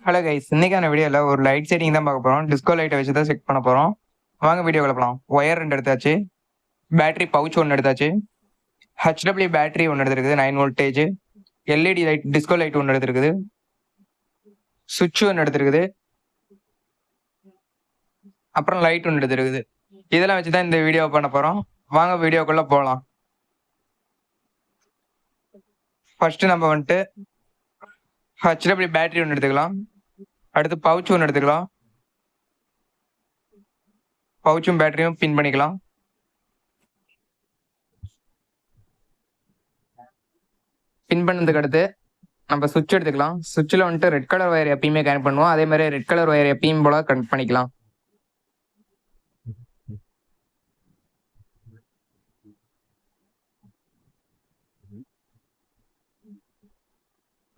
Hello guys, இன்னைக்கான வீடியோவில் ஒரு லைட் செட்டிங் தான் பார்க்க போகிறோம். டிஸ்கோ லைட்டை வச்சு தான் செக் பண்ண போகிறோம். வாங்க வீடியோ கிளப்பலாம். ஒயர் 2 எடுத்தாச்சு, பேட்டரி பவுச் 1 எடுத்தாச்சு, HW battery 1 எடுத்துருக்குது 9 voltage, LED light disco light 1 எடுத்துருக்குது, சுவிட்ச் 1 எடுத்துருக்குது, அப்புறம் லைட் 1 எடுத்துருக்குது. இதெல்லாம் வச்சு தான் இந்த வீடியோ பண்ண போகிறோம். வாங்க வீடியோக்குள்ளே போகலாம். ஃபர்ஸ்ட் நம்ம வந்துட்டு ஹெச்டபிள்யூ பேட்டரி 1 எடுத்துக்கலாம். அடுத்து பவுச் 1 எடுத்துக்கலாம். பவுச்சும் பேட்டரியும் பின் பண்ணிக்கலாம். பின் பண்ணதுக்கு அடுத்து நம்ம சுவிட்ச் எடுத்துக்கலாம். சுவிட்சில் வந்துட்டு ரெட் கலர் ஒயர் எப்பயுமே கனெக்ட் பண்ணுவோம். அதே மாதிரி ரெட் கலர் ஒயர் எப்பயும் போல கனெக்ட் பண்ணிக்கலாம்.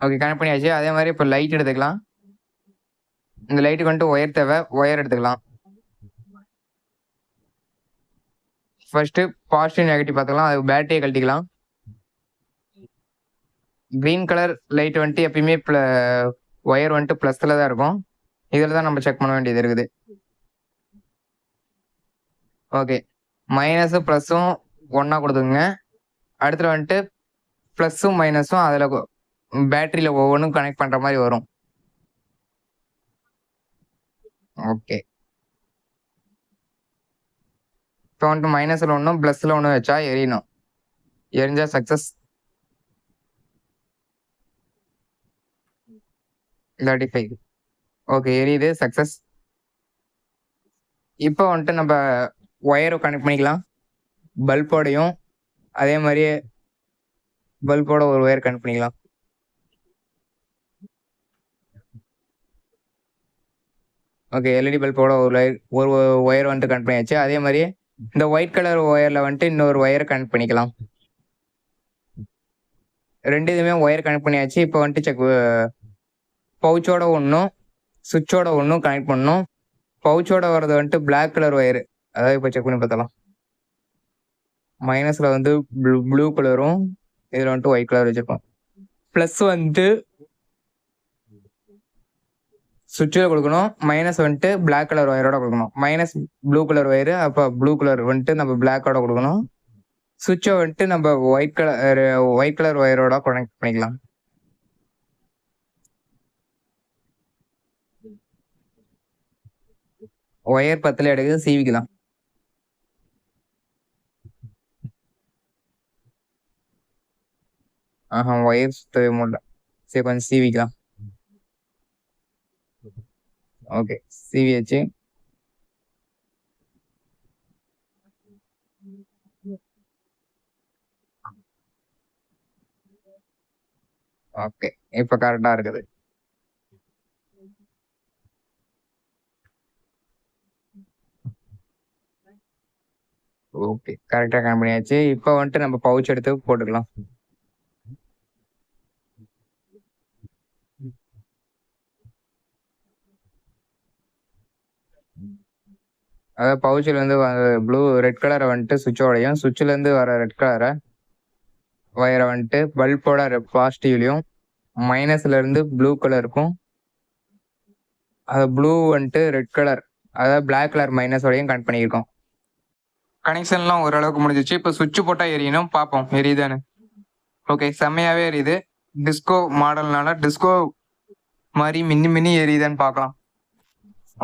ஓகே, கனெக்ட் பண்ணியாச்சு. அதே மாதிரி இப்போ லைட் எடுத்துக்கலாம். இந்த லைட்டுக்கு வந்துட்டு ஒயர் தேவை, ஒயர் எடுத்துக்கலாம். ஃபர்ஸ்ட் பாசிட்டிவ் நெகட்டிவ் பார்த்துக்கலாம். அது பேட்டரியை கழட்டிக்கலாம். க்ரீன் கலர் லைட் வந்துட்டு எப்பயுமே ஒயர் வந்துட்டு ப்ளஸில் தான் இருக்கும். இதில் தான் நம்ம செக் பண்ண வேண்டியது இருக்குது. ஓகே, மைனஸும் ப்ளஸும் ஒன்றா கொடுத்துங்க. அடுத்துல வந்துட்டு ப்ளஸும் மைனஸும் அதில் பேட்டரியில் ஒவ்வொன்றும் கனெக்ட் பண்ணுற மாதிரி வரும். ஓகே, இப்போ வந்துட்டு மைனஸில் ஒன்றும் ப்ளஸில் ஒன்றும் வச்சா எரியணும். எரிஞ்சா சக்ஸஸ், இல்லாட்டி ஃபெயில். ஓகே, எரியுது, சக்ஸஸ். இப்போ வந்துட்டு நம்ம ஒயரை கனெக்ட் பண்ணிக்கலாம். பல்போடையும் அதே மாதிரியே பல்போட ஒரு ஒயர் கனெக்ட் பண்ணிக்கலாம். ஓகே, எல்இடி பல்போட ஒரு ஒயர் வந்துட்டு கனெக்ட் பண்ணியாச்சு. அதே மாதிரியே இந்த ஒயிட் கலர் ஒயரில் வந்துட்டு இன்னொரு ஒயரை கனெக்ட் பண்ணிக்கலாம். ரெண்டு இதுவுமே ஒயர் கனெக்ட் பண்ணியாச்சு. இப்போ வந்துட்டு செக் பவுச்சோட ஒன்றும் சுவிட்சோட ஒன்றும் கனெக்ட் பண்ணணும். பவுச்சோட வர்றது வந்துட்டு பிளாக் கலர் ஒயரு, அதாவது இப்போ செக் பண்ணி பார்த்தலாம். மைனஸில் வந்து ப்ளூ கலரும் இதில் வந்துட்டு ஒயிட் கலர் வச்சுருக்கோம். ப்ளஸ் வந்துட்டு சுவிட்சில் கொடுக்கணும், மைனஸ் வந்துட்டு பிளாக் கலர் ஒயரோட கொடுக்கணும். மைனஸ் ப்ளூ கலர் ஒயரு, அப்போ ப்ளூ கலர் வந்துட்டு நம்ம பிளாக்கோட கொடுக்கணும். சுவிட்சை வந்துட்டு நம்ம ஒயிட் கலர் ஒயரோட கனெக்ட் பண்ணிக்கலாம். ஒயர் 10 எடுக்குது, சீவிக்கலாம். ஒயர் சுத்தவே முடியல, சரி கொஞ்சம் சீவிக்கலாம். ஓகே, சீவியாச்சு. ஓகே, இப்போ கரெக்டாக இருக்குது. ஓகே, கரெக்டாக கனெக்ட் பண்ணியாச்சு. இப்போ வந்துட்டு நம்ம பவுச் எடுத்து போட்டுக்கலாம். அதாவது பவுச்சிலேருந்து ரெட் கலரை வந்துட்டு சுவிட்சோடையும், சுவிட்சிலேருந்து வர ரெட் கலரை ஒயரை வந்துட்டு பல்போட பாசிட்டிவ்லையும், மைனஸ்லேருந்து ப்ளூ கலருக்கும், அது ப்ளூ வந்துட்டு ரெட் கலர், அதாவது பிளாக் கலர் மைனஸோடையும் கனெக்ட் பண்ணியிருக்கோம். கனெக்ஷன்லாம் ஓரளவுக்கு முடிஞ்சிச்சு. இப்போ சுவிட்ச் போட்டால் எரியணும், பார்ப்போம் எரியுதானு. ஓகே, செம்மையாகவே எரியுது. டிஸ்கோ மாடல்னால டிஸ்கோ மாதிரி மின்னி மின்னி எரியுதான்னு பார்க்கலாம்.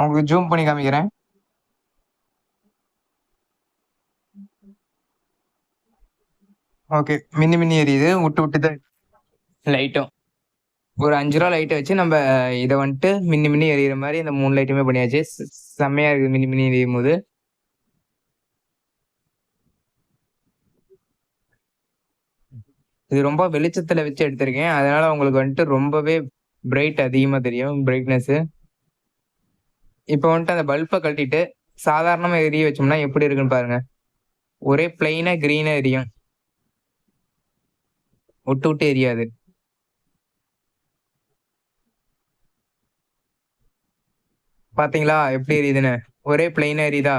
உங்களுக்கு ஜூம் பண்ணி காமிக்கிறேன். ஓகே, மின்னி மின்னி எரியுது, விட்டு விட்டு தான். லைட்டும் ஒரு 5 ரூபா லைட்டை வச்சு நம்ம இதை வந்துட்டு மின்னி மின்னி எரியிற மாதிரி இந்த 3 லைட்டுமே பண்ணியாச்சு. செம்மையா இருக்குது மின்னி மின்னி எரியும் போது. இது ரொம்ப வெளிச்சத்துல வச்சு எடுத்திருக்கேன், அதனால உங்களுக்கு வந்துட்டு ரொம்பவே பிரைட் அதிகமா தெரியும், பிரைட்னஸ். இப்போ வந்துட்டு அந்த பல்பை கழட்டிட்டு சாதாரணமா எரிய வச்சோம்னா எப்படி இருக்குன்னு பாருங்க. ஒரே பிளைனா கிரீனா எரியும், விட்டு விட்டு எரியாது. பாத்தீங்களா எப்படி எரியுதுன்னு? ஒரே பிளைனா எரியுதா?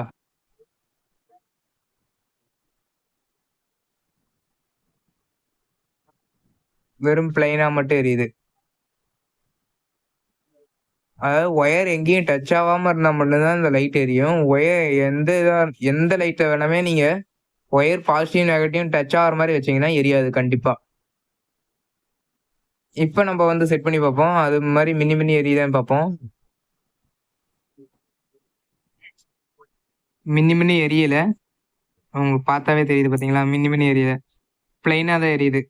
வெறும் பிளைனா மட்டும் எரியுது. அதாவது ஒயர் எங்கேயும் டச் ஆகாம இருந்தா மட்டும்தான் இந்த லைட் எரியும். ஒயர் எந்த லைட்ட வேணாமே நீங்க ஒயர் பாசிட்டிவ் நெகட்டிவ் டச் ஆகிற மாதிரி வச்சீங்கன்னா எரியாது கண்டிப்பா. இப்ப நம்ம வந்து செட் பண்ணி பார்ப்போம். அது மாதிரி மினி மினி எரியுதான்னு பார்ப்போம். மினி மினி எரியல. உங்களுக்கு பார்த்தாவே தெரியுது பாத்தீங்களா? மினி மினி எரியல. பிளைனா தான் எரியுது.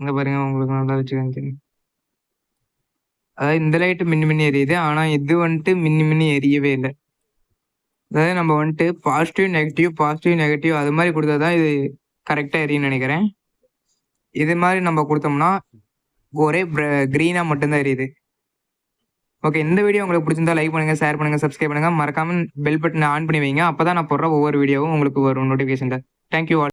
இங்க பாருங்க, உங்களுக்கு நல்லா வச்சு காமிக்கிறேன். அதாவது இந்த லைட் மின்னி மின்னி எரியுது. ஆனா இது வந்துட்டு மின்னி மின்னி எரியவே இல்லை. அதாவது நம்ம வந்துட்டு பாசிட்டிவ் நெகட்டிவ் அது மாதிரி கொடுத்தா தான் இது கரெக்டாக எரியும்னு நினைக்கிறேன். இது மாதிரி நம்ம கொடுத்தோம்னா ஒரே க்ரீனாக மட்டும்தான் எரியுது. ஓகே, இந்த வீடியோ உங்களுக்கு பிடிச்சிருந்தா லைக் பண்ணுங்க, ஷேர் பண்ணுங்க, சப்ஸ்கிரைப் பண்ணுங்க. மறக்காம பெல் பட்டனை ஆன் பண்ணி வைங்க. அப்பதான் நான் போடுற ஒவ்வொரு வீடியோவும் உங்களுக்கு வரும் நோட்டிஃபிகேஷன்ல. Thank you all.